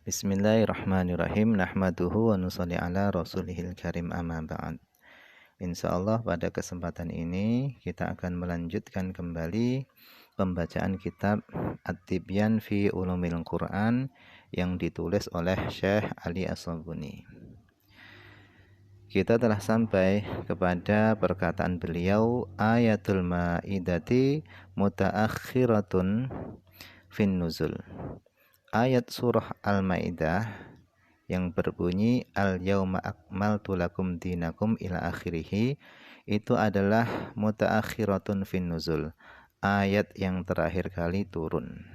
Bismillahirrahmanirrahim. Nahmaduhu wa nusalli ala rasulihil karim amma ba'd. Insyaallah pada kesempatan ini kita akan melanjutkan kembali pembacaan kitab At-Tibyan fi Ulumil Quran yang ditulis oleh Syekh Ali As-Sabuni. Kita telah sampai kepada perkataan beliau, ayatul ma'idati mutaakhiratun fin nuzul. Ayat surah Al-Maidah yang berbunyi al-yauma akmaltu lakum dinakum ila akhirih itu adalah mutaakhiratun fin nuzul, ayat yang terakhir kali turun.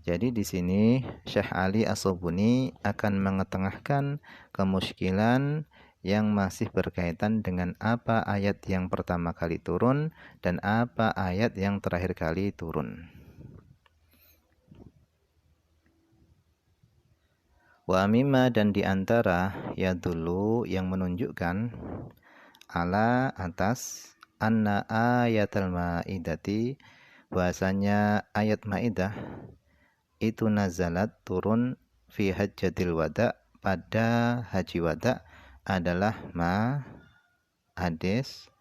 Jadi di sini Syekh Ali As-Sabuni akan mengetengahkan kemusykilan yang masih berkaitan dengan apa ayat yang pertama kali turun dan apa ayat yang terakhir kali turun. Wa mimma, dan diantara ya dulu yang menunjukkan ala atas anna ayatul maidati, bahasanya ayat maidah itu nazalat turun fi hajjatil wada, pada haji wada, adalah hadis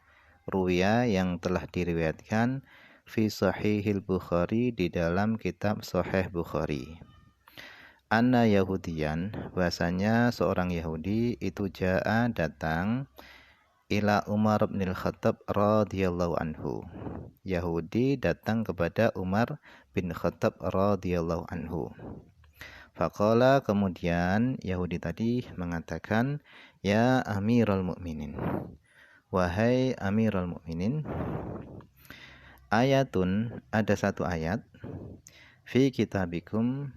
ruya yang telah diriwayatkan fi sahihil Bukhari, di dalam kitab Sahih Bukhari. Anna Yahudiyan, bahasanya seorang Yahudi itu ja'a, datang, ila Umar bin Khattab radhiyallahu anhu. Yahudi datang kepada Umar bin Khattab radhiyallahu anhu. Faqala, kemudian Yahudi tadi mengatakan, ya Amirul Mukminin, wahai Amirul Mukminin, ayatun, ada satu ayat, fi kitabikum,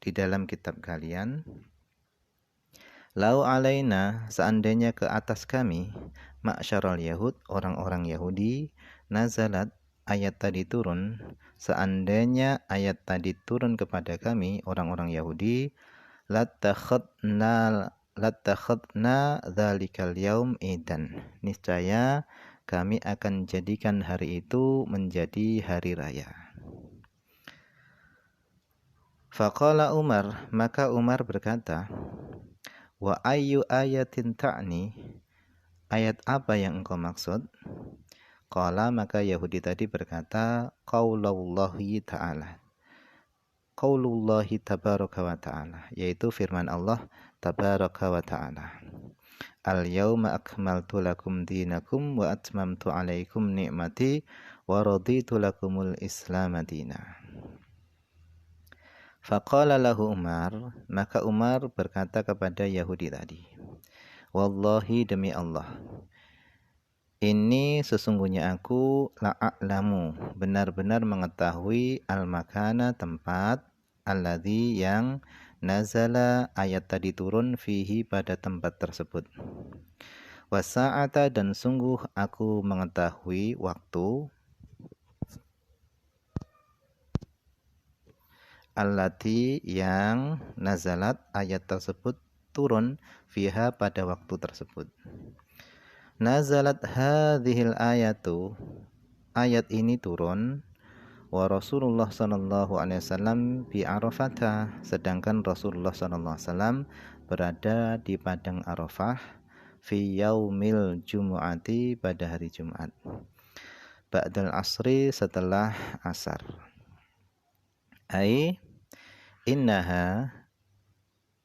di dalam kitab kalian, lau alaina, seandainya ke atas kami, ma'syarul yahud, orang-orang Yahudi, nazalat, ayat tadi turun, seandainya ayat tadi turun kepada kami, orang-orang Yahudi, latakhadna dzalikal yaum idan, niscaya kami akan jadikan hari itu menjadi hari raya. Faqala Umar, maka Umar berkata, wa ayyu ayatin ta'ni, ayat apa yang engkau maksud? Qala, maka Yahudi tadi berkata, qaulullahi ta'ala, qaulullahi tabaraka wa ta'ala, yaitu firman Allah tabaraka wa ta'ala, al-yawma akmaltu lakum dinakum wa atmamtu alaikum ni'mati wa raditu lakumul islam madina. Faqala lahu Umar, maka Umar berkata kepada Yahudi tadi, wallahi, demi Allah, ini sesungguhnya aku la'a'lamu, benar-benar mengetahui al-makana, tempat, alladhi, yang nazala, ayat tadi turun, fihi, pada tempat tersebut, wasa'ata, dan sungguh aku mengetahui waktu, allati, yang nazalat, ayat tersebut turun, fiha, pada waktu tersebut. Nazalat hadhil ayatu, ayat ini turun, wa Rasulullah sallallahu alaihi wasallam bi Arafata, sedangkan Rasulullah sallallahu alaihi wasallam berada di padang Arafah, fi yaumil jumu'ati, pada hari Jumat, ba'dal asri, setelah asar. Ai innaha,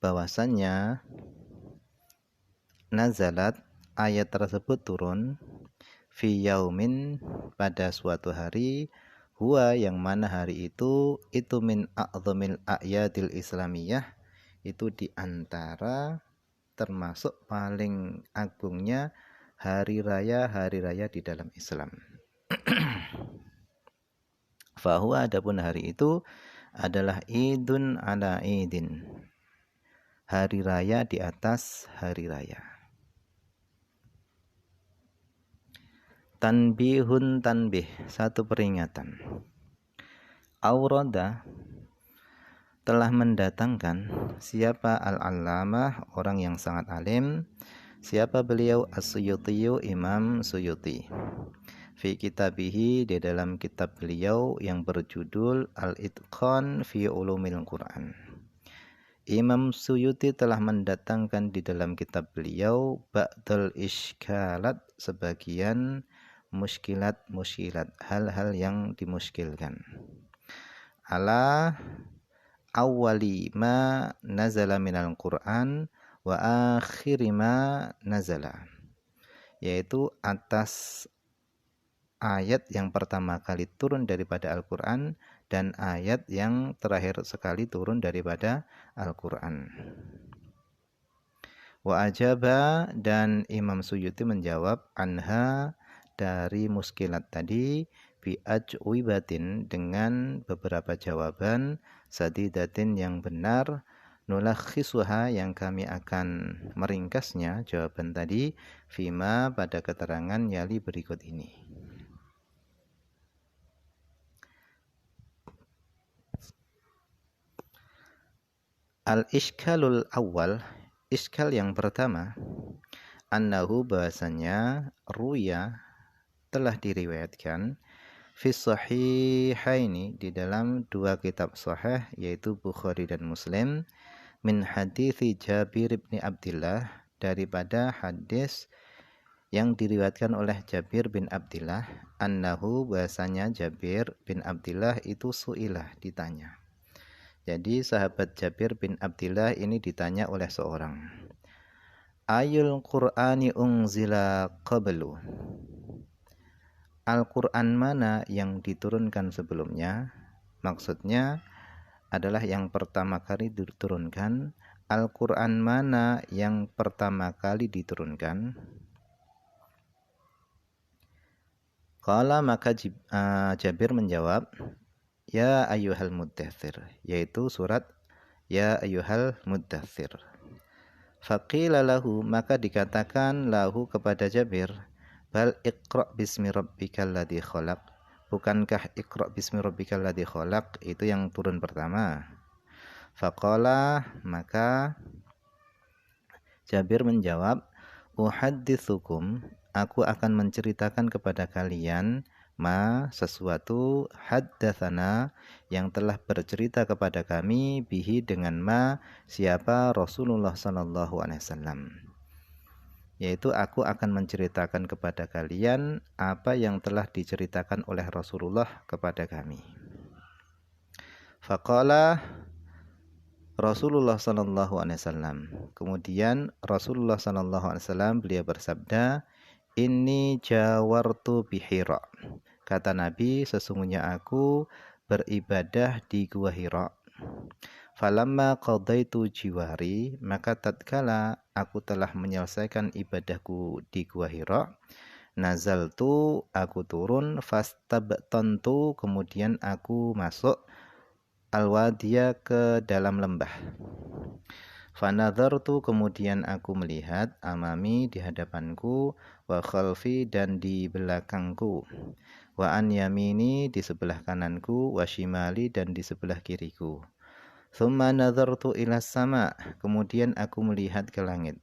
bahwasannya nazalat, ayat tersebut turun, fi yaumin, pada suatu hari, huwa, yang mana hari itu min a'zamil a'yadil islamiyah, itu diantara termasuk paling agungnya hari raya di dalam Islam. Fahuwa, adapun hari itu adalah idun ala idin, hari raya di atas hari raya. Tanbihun, tanbih, satu peringatan. Aurada, telah mendatangkan, siapa al-allamah, orang yang sangat alim, siapa beliau, as-Suyuti, Imam Suyuti, fi kitabihi, di dalam kitab beliau yang berjudul Al-Itqan fi Ulumil Quran, Imam Suyuti telah mendatangkan di dalam kitab beliau ba'dal iskalat, sebagian muskilat, hal-hal yang dimuskilkan. Ala awwali ma nazala minal Qur'an wa akhiri ma nazala, yaitu atas ayat yang pertama kali turun daripada Al-Quran dan ayat yang terakhir sekali turun daripada Al-Quran. Wa ajaba, dan Imam Suyuti menjawab, anha, dari muskilat tadi, bi ajwibatin, dengan beberapa jawaban, sadidatin, yang benar, nulakhisuha, yang kami akan meringkasnya jawaban tadi, fima, pada keterangan yali berikut ini. Al-iskalul awal, iskal yang pertama, annahu, bahasanya, ruya, telah diriwayatkan, fi sahihaini, di dalam dua kitab sahih, yaitu Bukhari dan Muslim, min hadithi Jabir bin Abdillah, daripada hadis yang diriwayatkan oleh Jabir bin Abdillah, annahu, bahasanya Jabir bin Abdillah itu su'ilah, ditanya. Jadi sahabat Jabir bin Abdillah ini ditanya oleh seorang, ayul Qur'ani unzila qablu, Al-Quran mana yang diturunkan sebelumnya? Maksudnya adalah yang pertama kali diturunkan. Al-Quran mana yang pertama kali diturunkan? Qala, maka Jabir menjawab, ya ayyuhal muddathir, yaitu surat ya ayyuhal muddathir. Faqila lahu, maka dikatakan lahu kepada Jabir, bal iqra' bismi rabbikal ladzi khalaq, bukankah iqra' bismi rabbikal ladzi khalaq itu yang turun pertama? Faqala, maka Jabir menjawab, uhadditsukum, aku akan menceritakan kepada kalian, ma, sesuatu, haddatsana, yang telah bercerita kepada kami, bihi, dengan ma, siapa, Rasulullah sallallahu alaihi wasallam. Yaitu aku akan menceritakan kepada kalian apa yang telah diceritakan oleh Rasulullah kepada kami. Faqala Rasulullah sallallahu alaihi wasallam. Kemudian Rasulullah sallallahu alaihi wasallam beliau bersabda, inni jawartu bihira. Kata Nabi, sesungguhnya aku beribadah di Gua Hira. Falamma qadaitu jiwari, maka tatkala aku telah menyelesaikan ibadahku di Gua Hira, nazaltu, aku turun, fastabtantu, kemudian aku masuk, al-wadiya, ke dalam lembah. Fanadhartu, kemudian aku melihat, amami, di hadapanku, wa khalfi, dan di belakangku, wa an yamini, di sebelah kananku, wa shimali, dan di sebelah kiriku. Thumma nadhartu ila sama, kemudian aku melihat ke langit.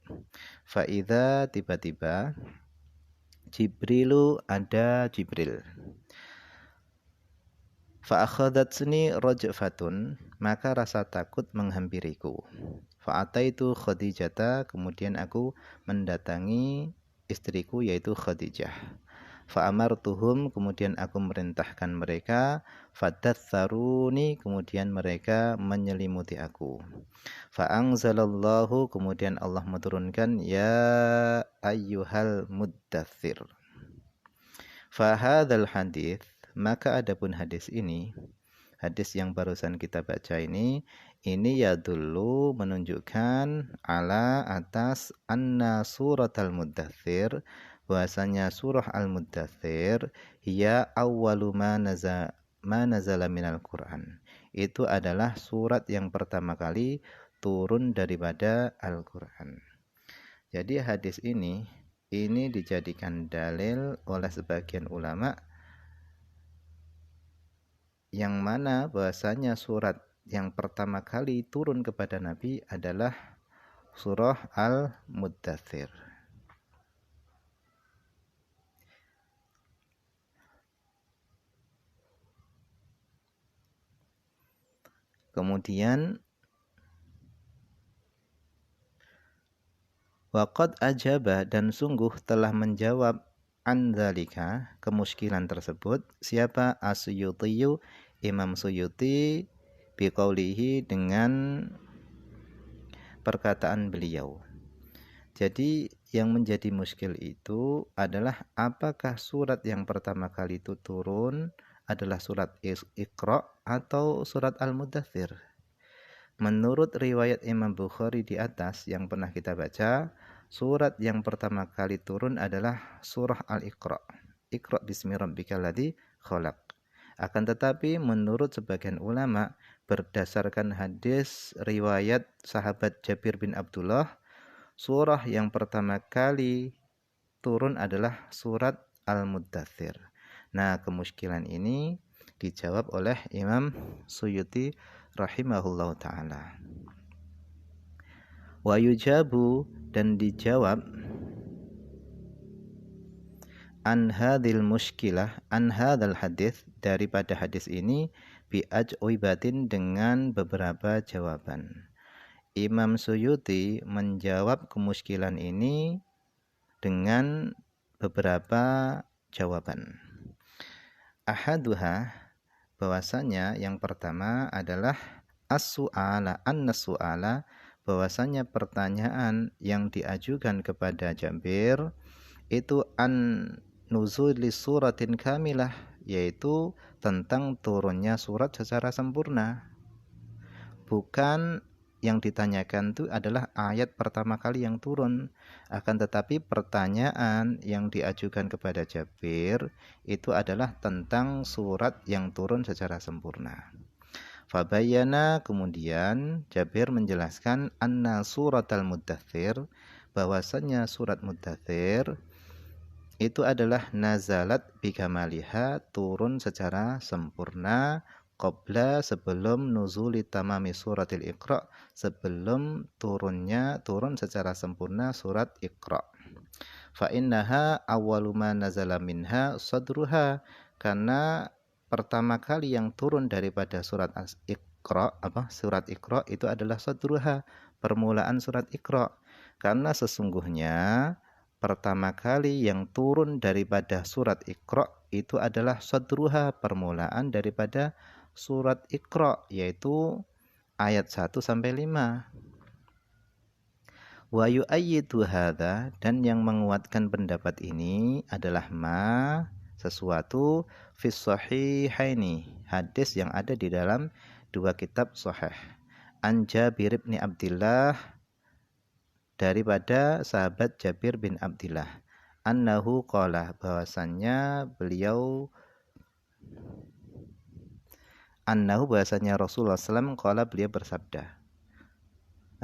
Fa idza, tiba-tiba, Jibrilu, ada Jibril. Fa akhadatsni rajfatun, maka rasa takut menghampiriku. Fa ataitu Khadijata, kemudian aku mendatangi istriku yaitu Khadijah. Fa amartuhum, kemudian aku merintahkan mereka, fadatsaruni, kemudian mereka menyelimuti aku. Fa anzalallahu, kemudian Allah menurunkan, ya ayyuhal muddatsir. Fa hadzal hadits, maka adapun hadis ini, hadis yang barusan kita baca ini ya dulu menunjukkan ala, atas, anna surat al-muddathir, bahwasanya surah al-muddathir, hiya awwalu ma nazala minal Qur'an, itu adalah surat yang pertama kali turun daripada Al-Qur'an. Jadi hadis ini dijadikan dalil oleh sebagian ulama, yang mana bahasanya surat yang pertama kali turun kepada Nabi adalah surah Al-Muddathir. Kemudian Wa qad ajaba, dan sungguh telah menjawab an dzalika, kemuskilan tersebut, siapa? As-Suyuti, Imam Suyuti, biqaulihi, dengan perkataan beliau. Jadi yang menjadi muskil itu adalah apakah surat yang pertama kali itu turun adalah surat Iqra atau surat Al-Muddathir. Menurut riwayat Imam Bukhari di atas yang pernah kita baca, surat yang pertama kali turun adalah surah Al-Iqra. Iqra bismi rabbikal ladzi khalaq. Akan tetapi menurut sebagian ulama, berdasarkan hadis riwayat sahabat Jabir bin Abdullah, surah yang pertama kali turun adalah surat Al-Muddathir. Nah, kemuskilan ini dijawab oleh Imam Suyuti rahimahullahu ta'ala. Wa yujabu, dan dijawab an hadhil muskilah, an hadzal hadis, daripada hadis ini, bi ajwibatin, dengan beberapa jawaban. Imam Suyuti menjawab kemuskilan ini dengan beberapa jawaban. Ahaduha, bahwasanya yang pertama adalah as-su'ala, anna-su'ala, bahwasanya pertanyaan yang diajukan kepada Jabir itu an nuzuli suratin kamilah, yaitu tentang turunnya surat secara sempurna. Bukan yang ditanyakan itu adalah ayat pertama kali yang turun, akan tetapi pertanyaan yang diajukan kepada Jabir itu adalah tentang surat yang turun secara sempurna. Fabayana, kemudian Jabir menjelaskan anna surat al-Muddathir, bahwasanya surat Muddathir itu adalah nazalat bikamaliha, turun secara sempurna, qabla, sebelum nuzuli tamami suratil Iqra, sebelum turun secara sempurna surat Iqra. Fa innaha awwalu ma nazala minha sadruha, karena pertama kali yang turun daripada surat Iqra, surat Iqra itu adalah sadruha, permulaan surat Iqra. Karena sesungguhnya pertama kali yang turun daripada surat Iqra itu adalah sadruha, permulaan daripada surat Iqra, yaitu ayat 1 sampai 5. Wa yu'ayyidu hadza, dan yang menguatkan pendapat ini adalah sesuatu fis sahihaini, hadis yang ada di dalam dua kitab sahih. An Jabir bin Abdullah, daripada sahabat Jabir bin Abdullah, annahu qala, bahwasanya Rasulullah SAW qala, beliau bersabda.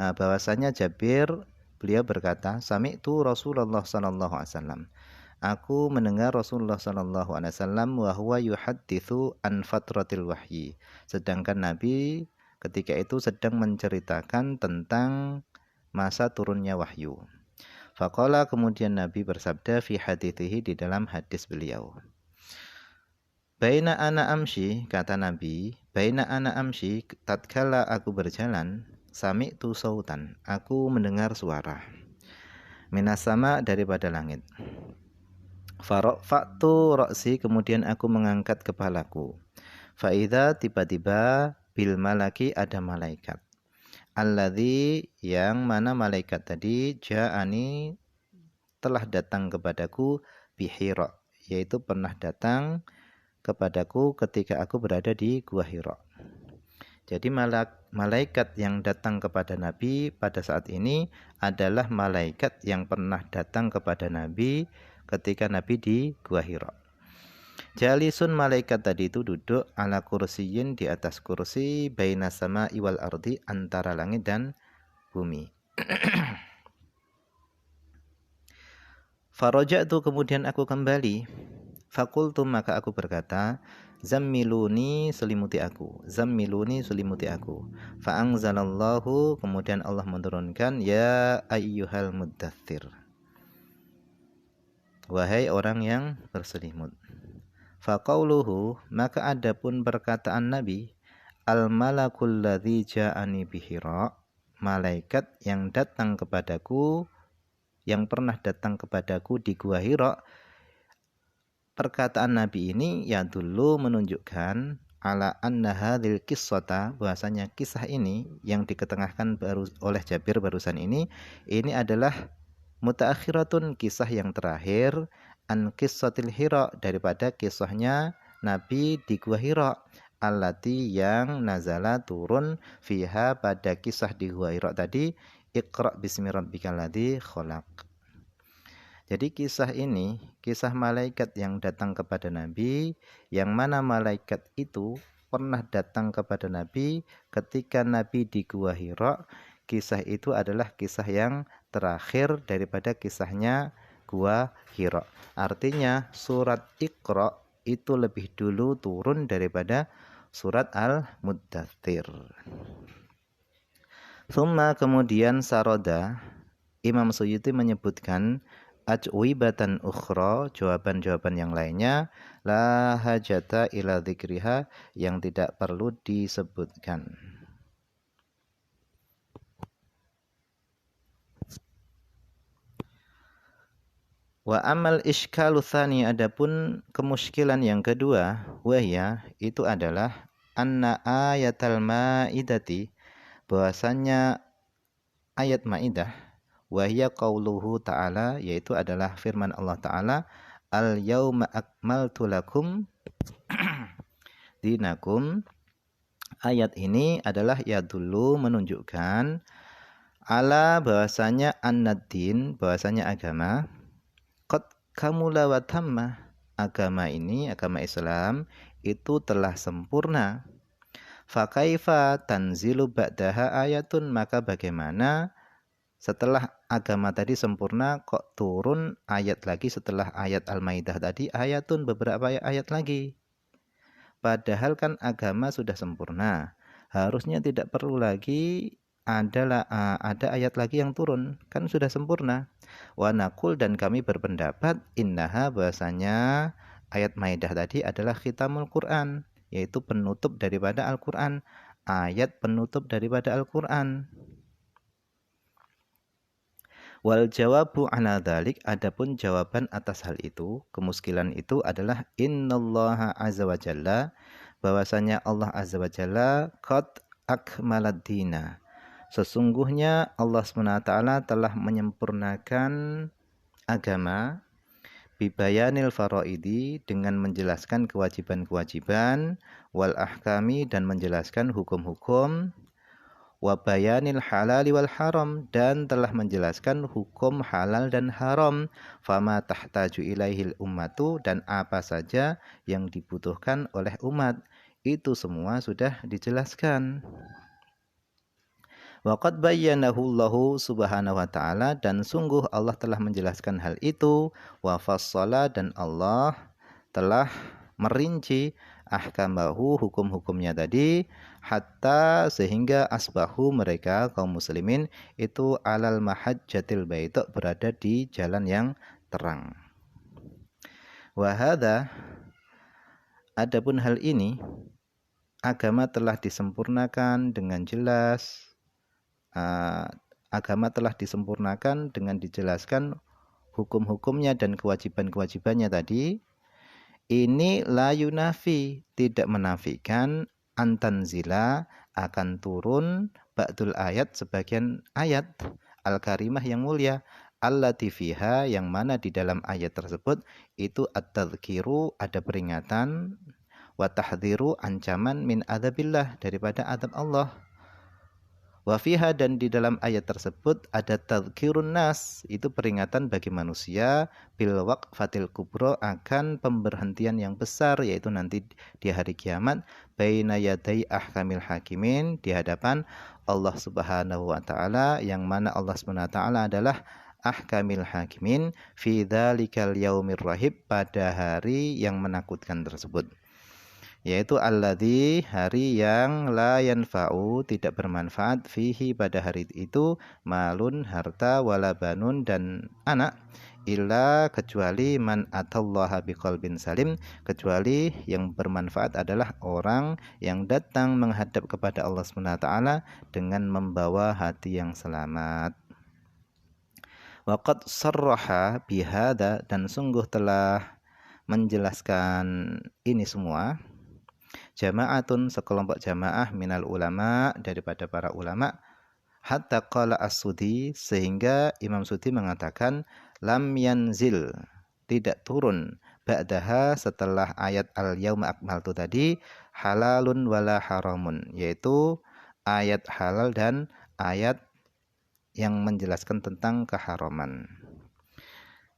Nah, bahwasanya Jabir, beliau berkata, sami'tu Rasulullah sallallahu alaihi wasallam, aku mendengar Rasulullah sallallahu alaihi wasallam wa huwa yuhadditsu an fatratil wahyi, sedangkan Nabi ketika itu sedang menceritakan tentang masa turunnya wahyu. Faqala, kemudian Nabi bersabda fi hadithihi, di dalam hadis beliau. Baina ana amshi, kata Nabi, baina ana amshi, tatkala aku berjalan, sami'tu sautan, aku mendengar suara, minas sama, daripada langit. Farafa'tu ra'si, kemudian aku mengangkat kepalaku. Fa'idha, tiba-tiba, bil malaki, ada malaikat. Alladzi, yang mana malaikat tadi, ja'ani, telah datang kepadaku, bihira, yaitu pernah datang kepadaku ketika aku berada di Gua Hira. Jadi malaikat yang datang kepada Nabi pada saat ini adalah malaikat yang pernah datang kepada Nabi ketika Nabi di Gua Hira. Jalisun, malaikat tadi itu duduk ala kursiyin, di atas kursi, baina sama'i wal ardi, antara langit dan bumi. Faraja'tu, kemudian aku kembali. Fakultu, maka aku berkata, zammiluni, selimuti aku. Zammiluni, selimuti aku. Fa'angzalallahu, kemudian Allah menurunkan, ya ayyuhal muddathir, wahai orang yang berselimut. Faqauluhu, maka adapun perkataan Nabi, al malakul ladzi ja'ani bihira, malaikat yang datang kepadaku yang pernah datang kepadaku di Gua Hira. Perkataan Nabi ini ya dulu menunjukkan ala anna hadhil qissata, bahwasanya kisah ini yang diketengahkan oleh Jabir barusan ini adalah mutaakhiratun, kisah yang terakhir, an qissatil Hira, daripada kisahnya Nabi di Gua Hira, allati yang nazala turun fiha, pada kisah di Gua Hira tadi, Iqra bismi rabbikal ladzi khalaq. Jadi kisah ini, kisah malaikat yang datang kepada Nabi, yang mana malaikat itu pernah datang kepada Nabi ketika Nabi di Gua Hira. Kisah itu adalah kisah yang terakhir daripada kisahnya Gua Hira. Artinya surat Iqra itu lebih dulu turun daripada surat Al-Muddathir. Thumma, kemudian saroda, Imam Suyuti menyebutkan ajwibatan ukhra, jawaban-jawaban yang lainnya, la hajata ila dzikriha, yang tidak perlu disebutkan. Wa amal iskalu tsani, adapun kemuskilan yang kedua, wahya, itu adalah anna ayatal maidati, bahwasanya ayat Maidah, wahya qauluhu ta'ala, yaitu adalah firman Allah Ta'ala, al yauma akmaltu lakum dinakum. Ayat ini adalah ya dulu menunjukkan ala, bahwasanya annad-din, bahwasanya agama, qad kamula wa tamma, agama ini, agama Islam itu telah sempurna. Fa kaifa tanzilu ba'daha ayatun, maka bagaimana setelah agama tadi sempurna kok turun ayat lagi setelah ayat Al-Maidah tadi, ayatun, beberapa ayat lagi. Padahal kan agama sudah sempurna, harusnya tidak perlu lagi ada ayat lagi yang turun, kan sudah sempurna. Wa naqul, dan kami berpendapat, innaha, bahasanya ayat Maidah tadi adalah khitamul Quran, yaitu penutup daripada Al-Quran, ayat penutup daripada Al-Quran. Wal jawabu ala dzalik, adapun jawaban atas hal itu, kemuskilan itu adalah innallaha azza wa jalla, bahwasanya Allah azza wa jalla qad akmalad dina, sesungguhnya Allah SWT telah menyempurnakan agama, bibayanil faraidi, dengan menjelaskan kewajiban-kewajiban, wal ahkami, dan menjelaskan hukum-hukum, wa bayanil halali wal haram, dan telah menjelaskan hukum halal dan haram, fama tahtaju ilaihil ummatu, dan apa saja yang dibutuhkan oleh umat, itu semua sudah dijelaskan. Wa qad bayyanahu Allahu subhanahu wa ta'ala, dan sungguh Allah telah menjelaskan hal itu, wa fassala, dan Allah telah merinci ahkamahu, hukum-hukumnya tadi, hatta, sehingga asbahu, mereka kaum muslimin itu alal mahajjatil baita, berada di jalan yang terang. Wa hadza, adapun hal ini, agama telah disempurnakan dengan jelas, agama telah disempurnakan dengan dijelaskan hukum-hukumnya dan kewajiban-kewajibannya tadi. Ini la yunafi, tidak menafikan, antanzila, akan turun, ba'dul ayat, sebagian ayat, al-karimah, yang mulia, allati fiha, yang mana di dalam ayat tersebut itu at-tadhkiru, ada peringatan, wa tahdhiru, ancaman, min adzabillah, daripada adab Allah. Wa fiha, dan di dalam ayat tersebut ada tadhkirun nas, itu peringatan bagi manusia, bil waqfatil kubra, akan pemberhentian yang besar, yaitu nanti di hari kiamat, baina yaday ahkamil hakimin, di hadapan Allah Subhanahu wa taala, yang mana Allah Subhanahu wa taala adalah ahkamil hakimin, fi dzalikal yaumir rahib, pada hari yang menakutkan tersebut, yaitu alladzi, hari yang la yanfa'u, tidak bermanfaat, fihi, pada hari itu, malun, harta, wala banun, dan anak, illa, kecuali, man atallaha biqalbin salim, kecuali yang bermanfaat adalah orang yang datang menghadap kepada Allah SWT dengan membawa hati yang selamat. Waqad sarraha bihada, dan sungguh telah menjelaskan ini semua, jama'atun, sekelompok jamaah, minal ulama, daripada para ulama, hatta qala as-Sudi, sehingga Imam Sudi mengatakan lam yanzil, tidak turun, ba'daha, setelah ayat al-yauma akmaltu tadi, halalun wala haramun, yaitu ayat halal dan ayat yang menjelaskan tentang keharaman.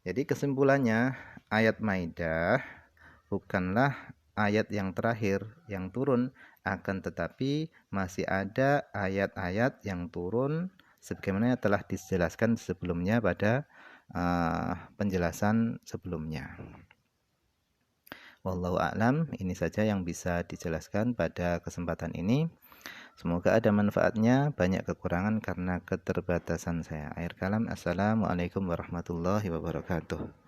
Jadi kesimpulannya, ayat Maidah bukanlah ayat yang terakhir yang turun, akan tetapi masih ada ayat-ayat yang turun sebagaimana telah dijelaskan sebelumnya pada penjelasan sebelumnya. Wallahu a'lam, ini saja yang bisa dijelaskan pada kesempatan ini. Semoga ada manfaatnya, banyak kekurangan karena keterbatasan saya. Akhir kalam, assalamualaikum warahmatullahi wabarakatuh.